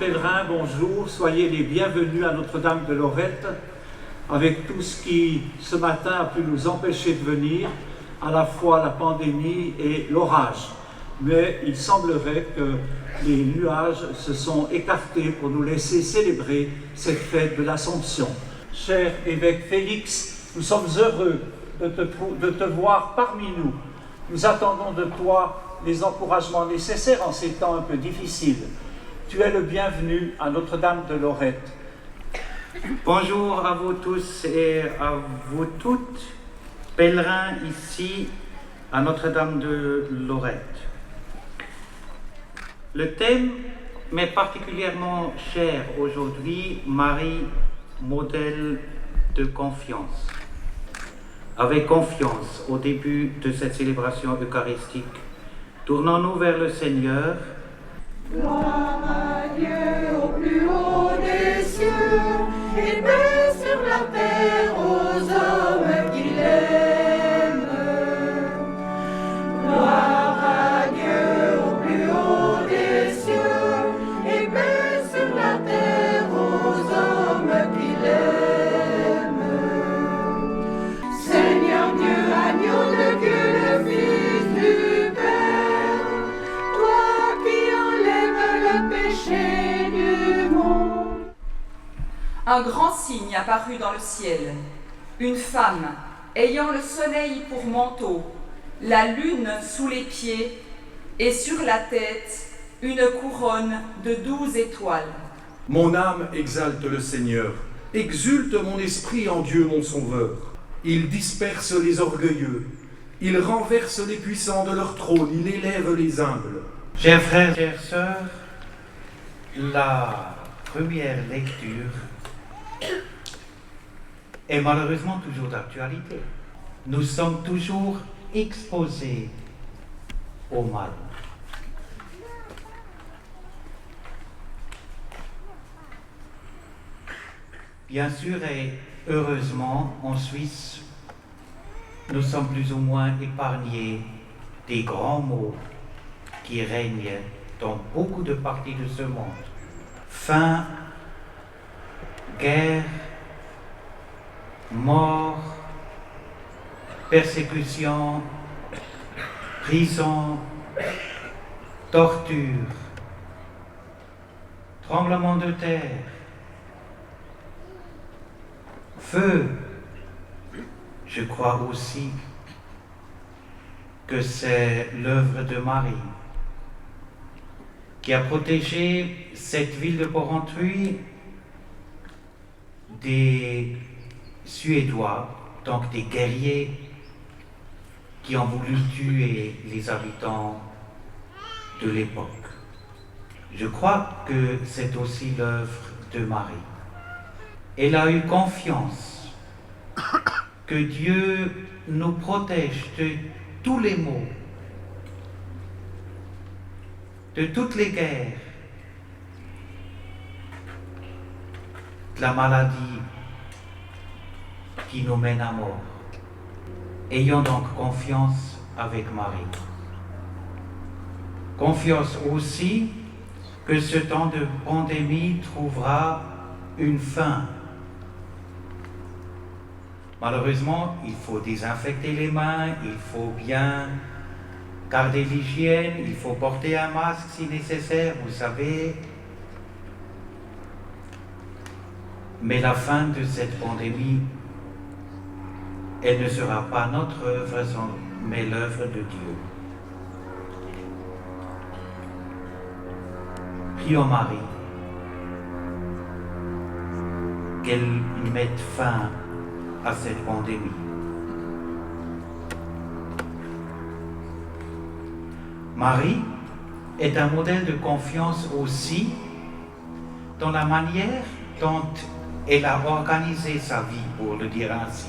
pèlerins, bonjour, soyez les bienvenus à Notre-Dame de Lorette, avec tout ce qui, ce matin, a pu nous empêcher de venir, à la fois la pandémie et l'orage. Mais il semblerait que les nuages se sont écartés pour nous laisser célébrer cette fête de l'Assomption. Cher évêque Félix, nous sommes heureux de te voir parmi nous. Nous attendons de toi les encouragements nécessaires en ces temps un peu difficiles. Tu es le bienvenu à Notre-Dame de Lorette. Bonjour à vous tous et à vous toutes, pèlerins ici à Notre-Dame de Lorette. Le thème m'est particulièrement cher aujourd'hui, Marie, modèle de confiance. Avec confiance, au début de cette célébration eucharistique, tournons-nous vers le Seigneur. Gloire à Dieu au plus haut des cieux, et paix sur la terre aux hommes qu'il aime. Gloire à Dieu au plus haut des cieux, et paix sur la terre aux hommes qu'il aime. Seigneur Dieu, agneau de Dieu, le Fils du Père, toi qui enlèves le péché du monde. Un grand signe apparut dans le ciel, une femme ayant le soleil pour manteau, la lune sous les pieds et sur la tête une couronne de 12 étoiles. Mon âme exalte le Seigneur, exulte mon esprit en Dieu mon Sauveur. Il disperse les orgueilleux, il renverse les puissants de leur trône, il élève les humbles. Chers frères, chères sœurs, la première lecture est malheureusement toujours d'actualité. Nous sommes toujours exposés au mal. Bien sûr et heureusement, en Suisse, nous sommes plus ou moins épargnés des grands maux qui règnent dans beaucoup de parties de ce monde. Faim, guerre, mort, persécution, prison, torture, tremblement de terre, feu. Je crois aussi que c'est l'œuvre de Marie qui a protégé cette ville de Porrentruy des Suédois, donc des guerriers qui ont voulu tuer les habitants de l'époque. Je crois que c'est aussi l'œuvre de Marie. Elle a eu confiance que Dieu nous protège de tous les maux, de toutes les guerres, de la maladie qui nous mène à mort. Ayons donc confiance avec Marie. Confiance aussi que ce temps de pandémie trouvera une fin. Malheureusement, il faut désinfecter les mains, il faut bien garder l'hygiène, il faut porter un masque si nécessaire, vous savez. Mais la fin de cette pandémie, elle ne sera pas notre œuvre, mais l'œuvre de Dieu. Prions Marie, qu'elle mette fin à cette pandémie. Marie est un modèle de confiance aussi dans la manière dont elle a organisé sa vie, pour le dire ainsi.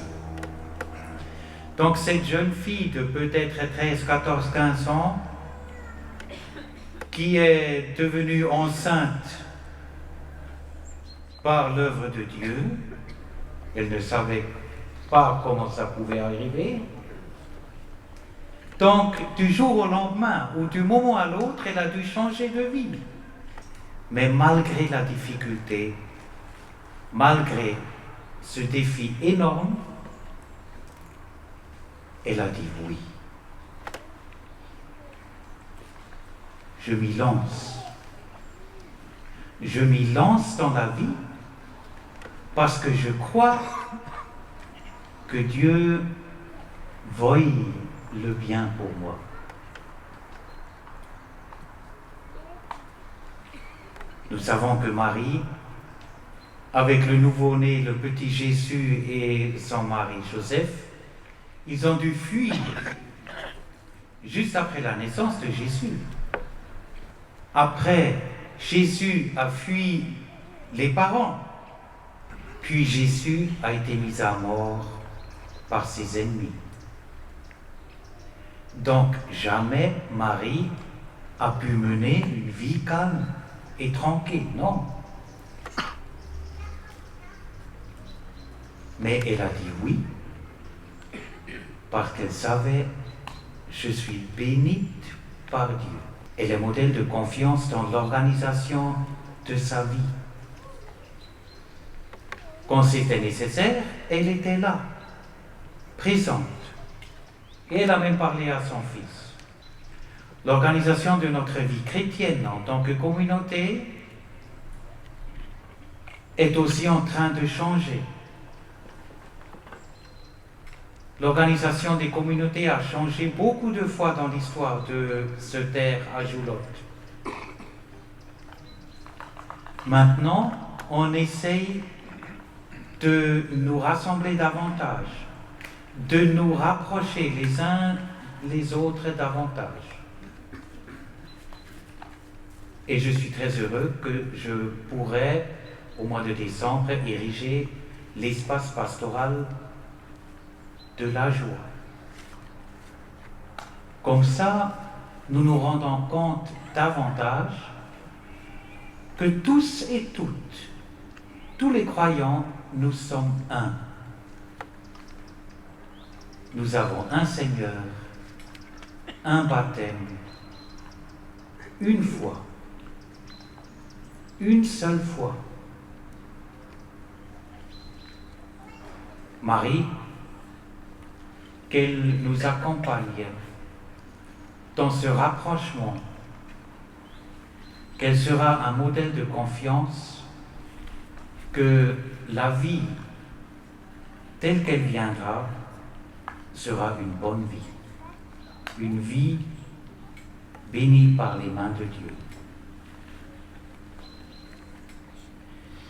Donc cette jeune fille de peut-être 13, 14, 15 ans, qui est devenue enceinte par l'œuvre de Dieu, elle ne savait pas comment ça pouvait arriver. Donc, du jour au lendemain, ou du moment à l'autre, elle a dû changer de vie. Mais malgré la difficulté, malgré ce défi énorme, elle a dit oui. Je m'y lance. Je m'y lance dans la vie parce que je crois que Dieu veuille le bien pour moi. Nous savons que Marie, avec le nouveau-né, le petit Jésus et son mari Joseph, ils ont dû fuir juste après la naissance de Jésus. Après, Jésus a fui les parents, puis Jésus a été mis à mort par ses ennemis. Donc jamais Marie a pu mener une vie calme et tranquille, non. Mais elle a dit oui, parce qu'elle savait, je suis bénite par Dieu. Elle est modèle de confiance dans l'organisation de sa vie. Quand c'était nécessaire, elle était là, présente. Et elle a même parlé à son fils. L'organisation de notre vie chrétienne en tant que communauté est aussi en train de changer. L'organisation des communautés a changé beaucoup de fois dans l'histoire de ce terre à Joulotte. Maintenant, on essaye de nous rassembler davantage, de nous rapprocher les uns les autres davantage. Et je suis très heureux que je pourrai, au mois de décembre, ériger l'espace pastoral de la joie. Comme ça, nous nous rendons compte davantage que tous et toutes, tous les croyants, nous sommes un. Nous avons un Seigneur, un baptême, une foi, une seule foi. Marie, qu'elle nous accompagne dans ce rapprochement, qu'elle sera un modèle de confiance, que la vie telle qu'elle viendra sera une bonne vie, une vie bénie par les mains de Dieu.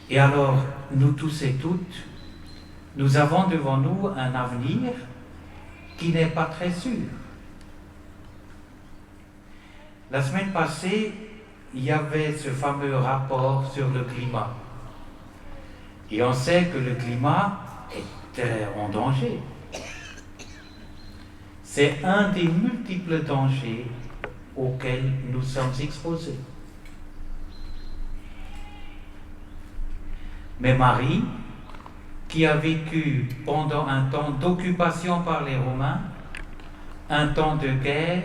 Et alors, nous tous et toutes, nous avons devant nous un avenir qui n'est pas très sûr. La semaine passée, il y avait ce fameux rapport sur le climat. Et on sait que le climat est en danger. C'est un des multiples dangers auxquels nous sommes exposés. Mais Marie, qui a vécu pendant un temps d'occupation par les Romains, un temps de guerre,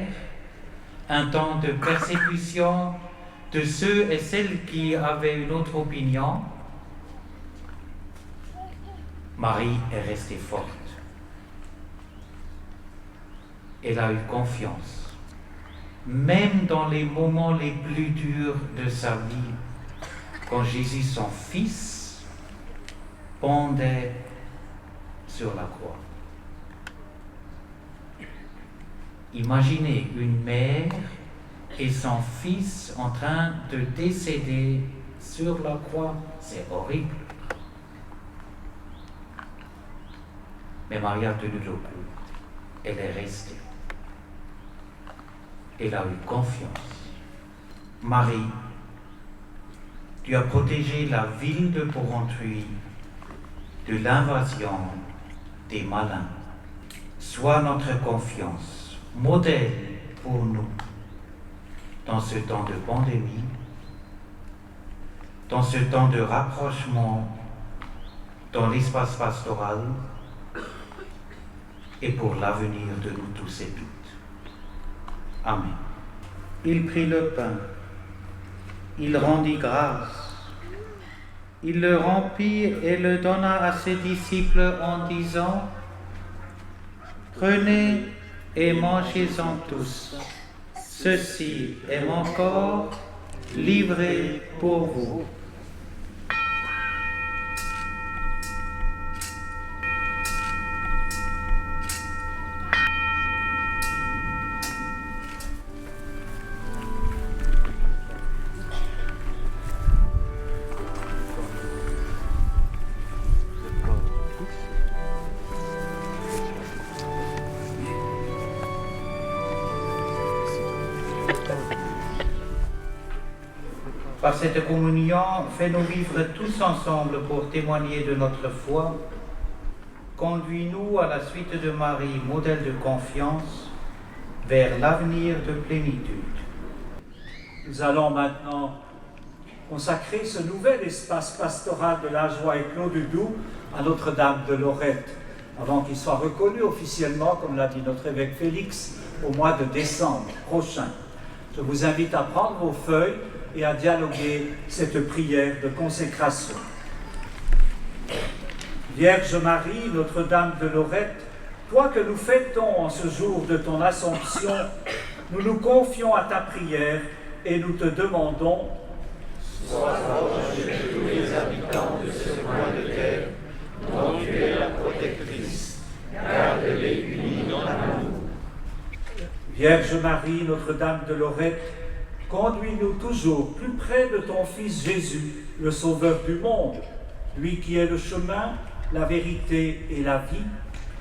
un temps de persécution de ceux et celles qui avaient une autre opinion, Marie est restée forte. Elle a eu confiance, même dans les moments les plus durs de sa vie, quand Jésus, son Fils, pendait sur la croix. Imaginez une mère et son fils en train de décéder sur la croix, c'est horrible. Mais Marie a tenu le coup, elle est restée. Elle a eu confiance. Marie, tu as protégé la ville de Porrentruy de l'invasion des malins. Sois notre confiance, modèle pour nous dans ce temps de pandémie, dans ce temps de rapprochement dans l'espace pastoral et pour l'avenir de nous tous et toutes. Amen. Il prit le pain, il rendit grâce. Il le remplit et le donna à ses disciples en disant: Prenez et mangez-en tous. Ceci est mon corps livré pour vous. Par cette communion, fais-nous vivre tous ensemble pour témoigner de notre foi. Conduis-nous à la suite de Marie, modèle de confiance, vers l'avenir de plénitude. Nous allons maintenant consacrer ce nouvel espace pastoral de la joie et Clos du Doubs à Notre-Dame de Lorette, avant qu'il soit reconnu officiellement, comme l'a dit notre évêque Félix, au mois de décembre prochain. Je vous invite à prendre vos feuilles et à dialoguer cette prière de consécration. Vierge Marie, Notre-Dame de Lorette, toi que nous fêtons en ce jour de ton Assomption, nous nous confions à ta prière et nous te demandons: Sois proche de tous les habitants de ce coin de terre, dont tu es la protectrice, garde-les unis dans l'amour. Vierge Marie, Notre-Dame de Lorette, conduis-nous toujours plus près de ton Fils Jésus, le Sauveur du monde, lui qui est le chemin, la vérité et la vie,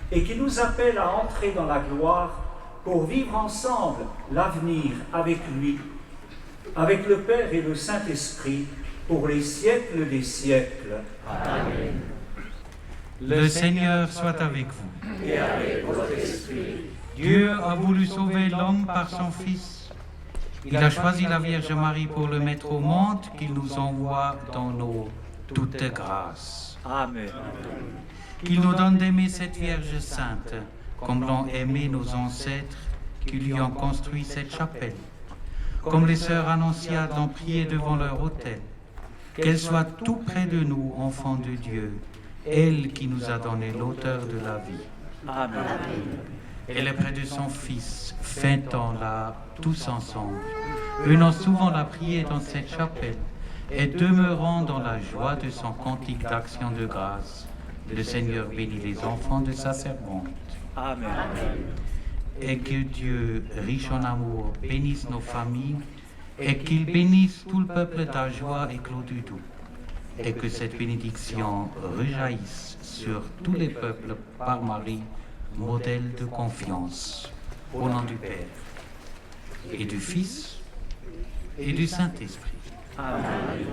et qui nous appelle à entrer dans la gloire pour vivre ensemble l'avenir avec lui, avec le Père et le Saint-Esprit, pour les siècles des siècles. Amen. Le Seigneur soit avec vous. Et avec votre esprit. Dieu a voulu sauver l'homme par son Fils. Il a choisi la Vierge Marie pour le mettre au monde, qu'il nous envoie dans nos toutes grâces. Amen. Qu'il nous donne d'aimer cette Vierge sainte, comme l'ont aimé nos ancêtres qui lui ont construit cette chapelle. Comme les sœurs annonciades l'ont prié devant leur autel. Qu'elle soit tout près de nous, enfants de Dieu, elle qui nous a donné l'auteur de la vie. Amen. Elle est près de son Fils, fêtons-la tous ensemble, venant souvent la prier dans cette chapelle et demeurant dans la joie de son cantique d'action de grâce. Le Seigneur bénit les enfants de sa servante. Amen. Et que Dieu, riche en amour, bénisse nos familles et qu'il bénisse tout le peuple de joie et Clos du Doubs. Et que cette bénédiction rejaillisse sur tous les peuples par Marie, modèle de confiance. Au nom du Père, et du Fils, et du Saint-Esprit. Amen.